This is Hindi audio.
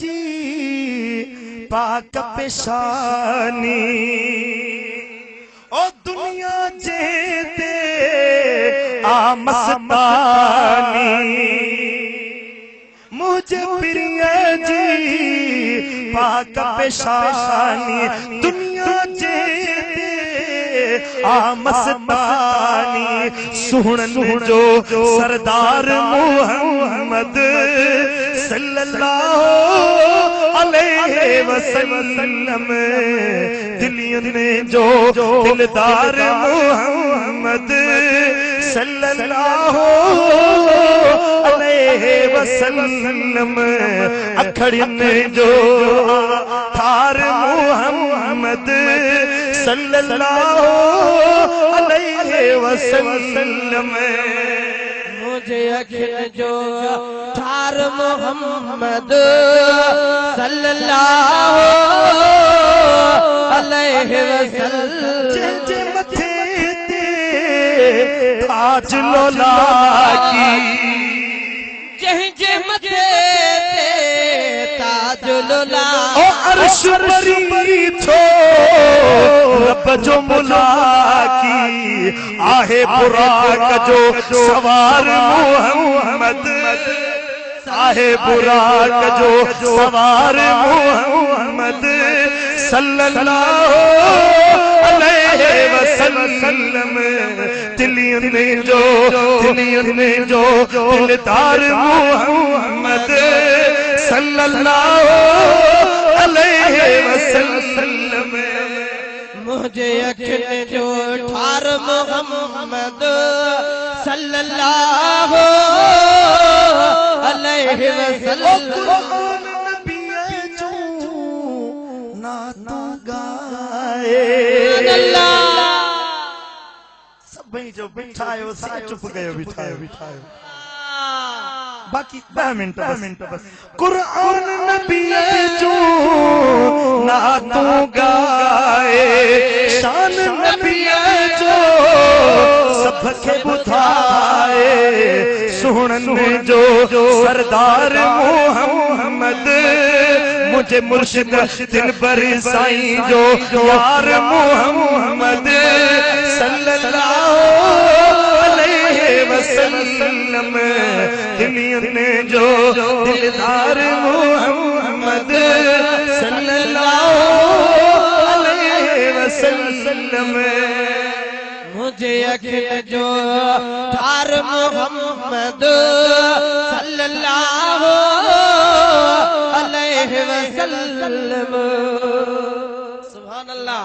जी पाक पेशानी ओ दुनिया जेते आ मस्तानी मुझे प्रिय जी पाक पेशानी दुनिया जेते आ मस्तानी सुहन जो सरदार मुहम्मद सल्लल्लाहु अलैहि वसल्लम दिलियन ने जो दिलदार मुहम्मद सल्लल्लाहु अलैहि वसल्लम अखड़ियन जो थार मुहम्मद सल्लल्लाहु अलैहि वसल्लम मुझे अखिल जो थार मोहम्मद सल्लल्लाहु अलैहि वसल्लम जे मथे ते ताज लोला की जे मथे ते ताज लोला ओ अर्श परी थो रब जो मुला की आहे बुराक जो सवार मुहम्मद आहे बुराक जो सवार मुहम्मद सल्लल्लाहु अलैहि वसल्लम दिलियन में जो दिलदार मुहम्मद सल्लल्लाहु अलैहि वसल्लम मुझे अखिल जो ठार मोहम्मद सल्लल्लाहु अलैहि वसल्लम ना तो गाए सब जो बिठायो सारे चुप गए बिठायो बाकी 10 मिनट बस कुरान नबी जो ना तू गाए शान नबी जो सबके बुधाए सुहन जो सरदार मुहम्मद मुझे मुर्शिद दिल बरी साईं जो यार मुहम्मद सल्लल्लाहु अलैहि वसल्लम दिलियन ने जो दिलदार मुहम्मद सल्लल्लाहु अलैहि वसल्लम मुझे अखिल जो ठार मोहम्मद सल्लल्लाहु अलैहि वसल्लम सुभान अल्लाह